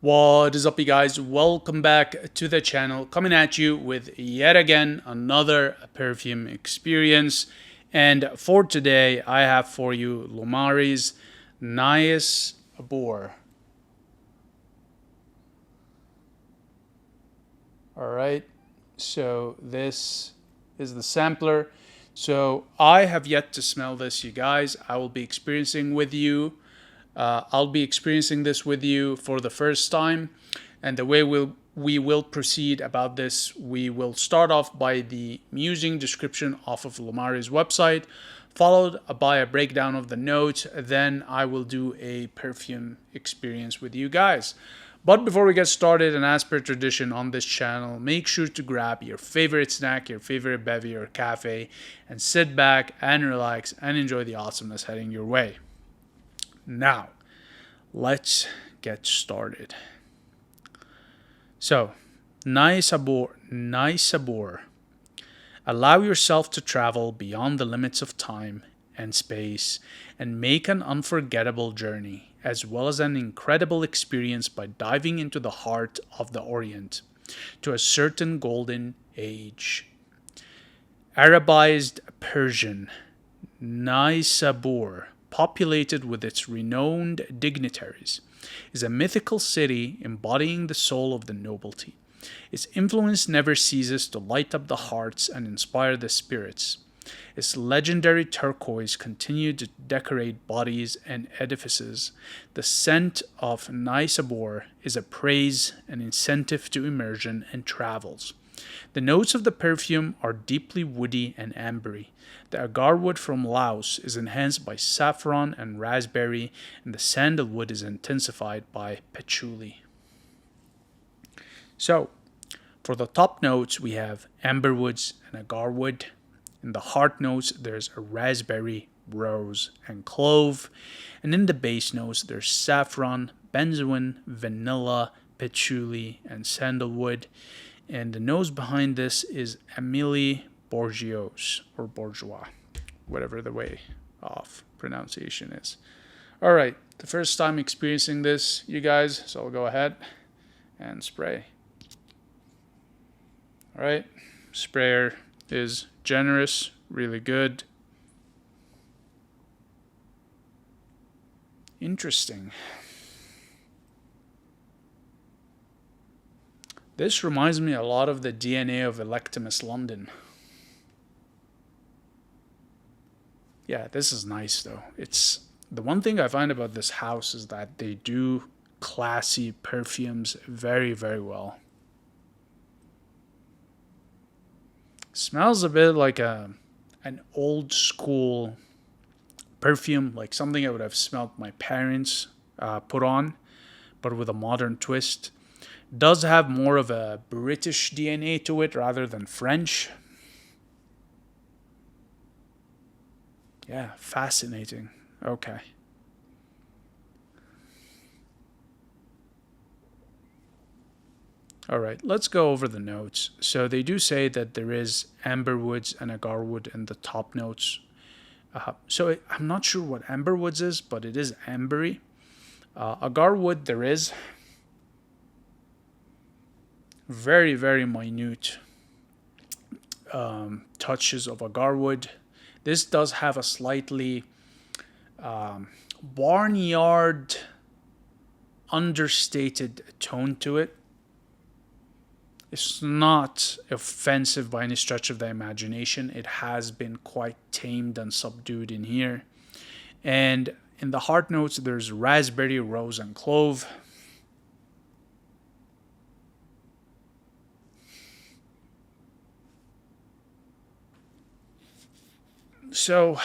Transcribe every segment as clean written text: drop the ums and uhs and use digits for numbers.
What is up, you guys? Welcome back to the channel. Coming at you with yet again another perfume experience. And for today, I have for you Loumari's Nayssabour. All right. So this is the sampler. So I have yet to smell this, you guys. I'll be experiencing this with you for the first time. And the way we will proceed about this, we will start off by the musing description off of Loumari's website, followed by a breakdown of the notes. Then I will do a perfume experience with you guys. But before we get started, and as per tradition on this channel, make sure to grab your favorite snack, your favorite bevy or cafe, and sit back and relax and enjoy the awesomeness heading your way. Now, let's get started. So, Nayssabour. Allow yourself to travel beyond the limits of time and space and make an unforgettable journey, as well as an incredible experience by diving into the heart of the Orient, to a certain golden age. Arabized Persian, Nayssabour, populated with its renowned dignitaries, is a mythical city embodying the soul of the nobility. Its influence never ceases to light up the hearts and inspire the spirits. Its legendary turquoise continued to decorate bodies and edifices. The scent of Nayssabour is a praise and incentive to immersion and travels. The notes of the perfume are deeply woody and ambery. The Agarwood from Laos is enhanced by saffron and raspberry, and the sandalwood is intensified by patchouli. So, for the top notes, we have amberwoods and agarwood. In the heart notes, there's a raspberry, rose, and clove. And in the base notes, there's saffron, benzoin, vanilla, patchouli, and sandalwood. And the nose behind this is Amelie bourgeois, whatever the way of pronunciation is. All right, the first time experiencing this, you guys, so I'll go ahead and spray. All right, sprayer is generous, really good. Interesting. This reminds me a lot of the DNA of Electimus London. Yeah, this is nice though. It's the one thing I find about this house is that they do classy perfumes very, very well. Smells a bit like an old school perfume, like something I would have smelled my parents put on, but with a modern twist. Does have more of a British DNA to it rather than French. Yeah, fascinating. Okay. All right, let's go over the notes. So they do say that there is amberwoods and agarwood in the top notes. I'm not sure what amberwoods is, but it is ambery. Agarwood, there is very, very minute touches of agarwood. This does have a slightly barnyard, understated tone to it. It's not offensive by any stretch of the imagination. It has been quite tamed and subdued in here. And in the heart notes, there's raspberry, rose, and clove. So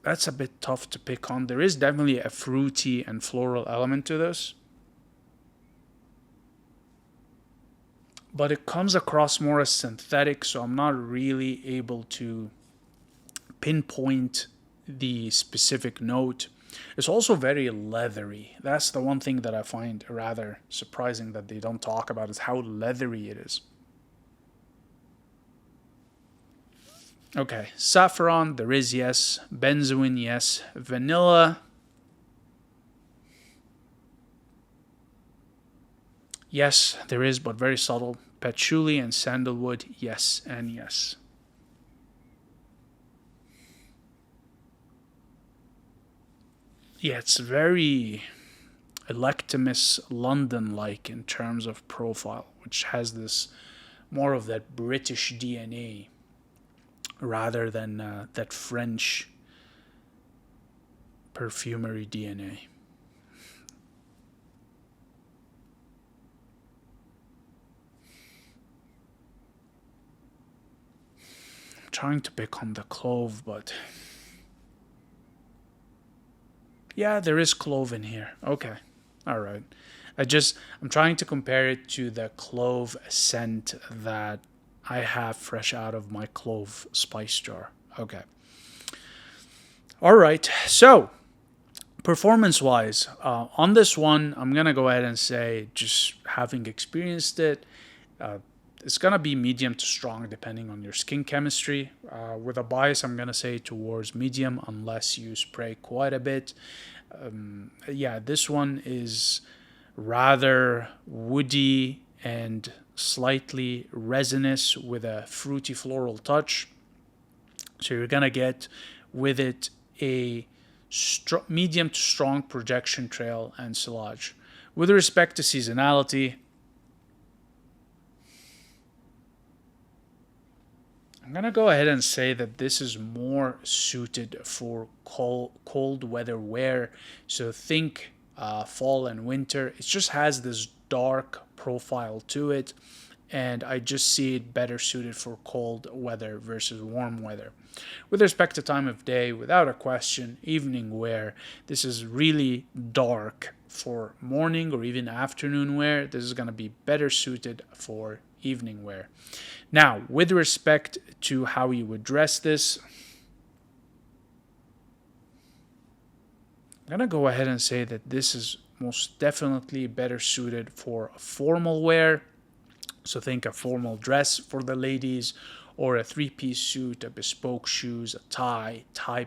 that's a bit tough to pick on. There is definitely a fruity and floral element to this, but it comes across more as synthetic, so I'm not really able to pinpoint the specific note. It's also very leathery. That's the one thing that I find rather surprising that they don't talk about, is how leathery it is. Okay, saffron, there is, yes. Benzoin, yes. Vanilla, Yes, there is, but very subtle. Patchouli and sandalwood, yes and yes. Yeah, it's very Electimus London like in terms of profile, which has this more of that British DNA rather than that French perfumery DNA. I'm trying to pick on the clove, but yeah, there is clove in here. Okay. All right. I'm trying to compare it to the clove scent that I have fresh out of my clove spice jar. Okay. All right. So, performance wise, on this one, I'm going to go ahead and say, just having experienced it, uh, it's going to be medium to strong depending on your skin chemistry. With a bias, I'm going to say towards medium unless you spray quite a bit. Yeah, this one is rather woody and slightly resinous with a fruity floral touch. So you're going to get with it a medium to strong projection trail and sillage. With respect to seasonality, I'm going to go ahead and say that this is more suited for cold weather wear. So think fall and winter. It just has this dark profile to it, and I just see it better suited for cold weather versus warm weather. With respect to time of day, without a question, evening wear. This is really dark for morning or even afternoon wear. This is going to be better suited for evening wear. Now, with respect to how you would dress this, I'm going to go ahead and say that this is most definitely better suited for formal wear. So think a formal dress for the ladies, or a three-piece suit, a bespoke shoes, a tie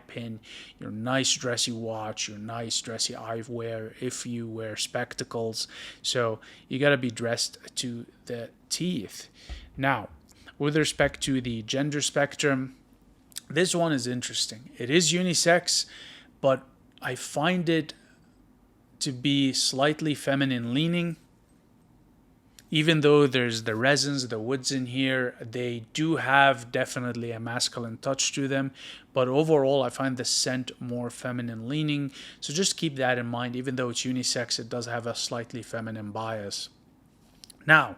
pin, your nice dressy watch, your nice dressy eyewear if you wear spectacles. So you got to be dressed to the teeth. Now, with respect to the gender spectrum, this one is interesting. It is unisex, but I find it to be slightly feminine leaning. Even though there's the resins, the woods in here, they do have definitely a masculine touch to them. But overall, I find the scent more feminine leaning. So just keep that in mind. Even though it's unisex, it does have a slightly feminine bias. Now,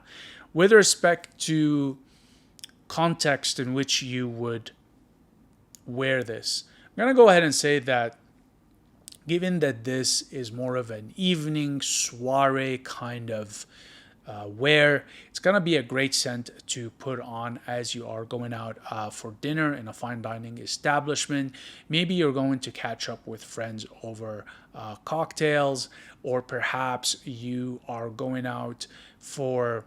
with respect to context in which you would wear this, I'm going to go ahead and say that given that this is more of an evening soiree kind of wear, it's going to be a great scent to put on as you are going out for dinner in a fine dining establishment. Maybe you're going to catch up with friends over cocktails, or perhaps you are going out for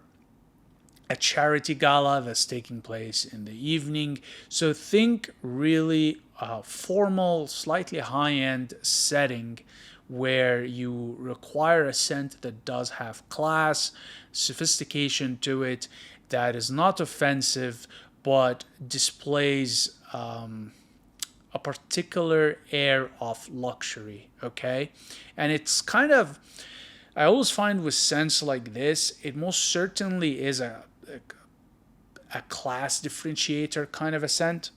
a charity gala that's taking place in the evening. So think really formal, slightly high-end setting where you require a scent that does have class, sophistication to it, that is not offensive, but displays a particular air of luxury, okay? And it's kind of, I always find with scents like this, it most certainly is a class differentiator kind of a scent.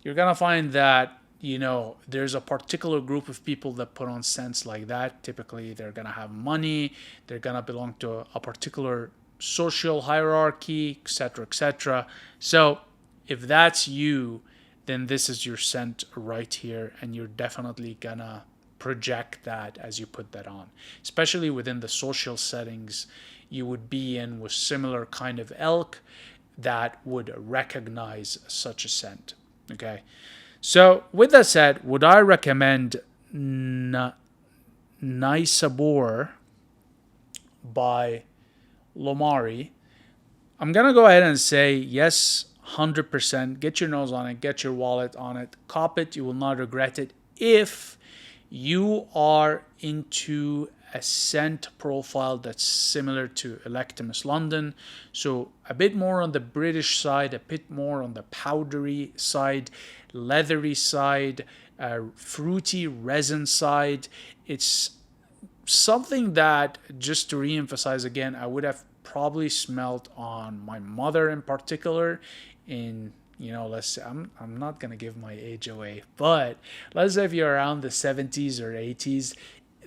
You're gonna find that, you know, there's a particular group of people that put on scents like that. Typically, they're gonna have money, they're gonna belong to a particular social hierarchy, etc., etc. So, if that's you, then this is your scent right here, and you're definitely gonna project that as you put that on, especially within the social settings you would be in with similar kind of ilk that would recognize such a scent. Okay. So, with that said, would I recommend Nayssabour by Loumari? I'm going to go ahead and say yes, 100%. Get your nose on it, get your wallet on it, cop it. You will not regret it if you are into a scent profile that's similar to Electimus London. So a bit more on the British side, a bit more on the powdery side, leathery side, fruity resin side. It's something that, just to re-emphasize again, I would have probably smelled on my mother in particular in, let's say, I'm not going to give my age away, but let's say if you're around the 70s or 80s,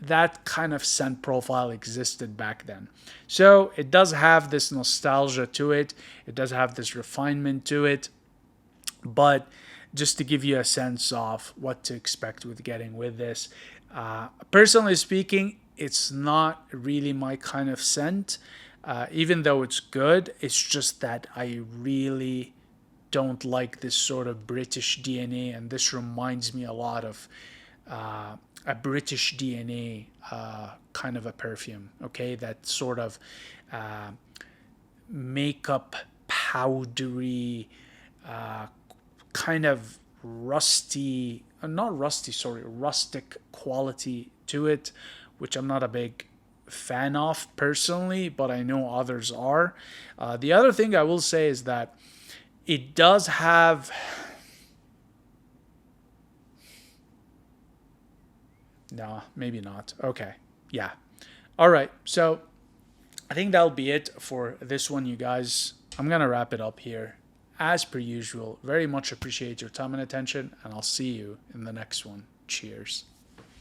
that kind of scent profile existed back then. So it does have this nostalgia to it. It does have this refinement to it. But just to give you a sense of what to expect with getting with this, personally speaking, it's not really my kind of scent. Even though it's good, it's just that I really don't like this sort of British DNA, and this reminds me a lot of a British DNA kind of a perfume. Okay, that sort of makeup, powdery, kind of rusty, not rusty, sorry, rustic quality to it, which I'm not a big fan of personally, but I know others are. The other thing I will say is that it does have no, maybe not. Okay. Yeah. All right. So I think that'll be it for this one, you guys. I'm going to wrap it up here. As per usual, very much appreciate your time and attention, and I'll see you in the next one. Cheers.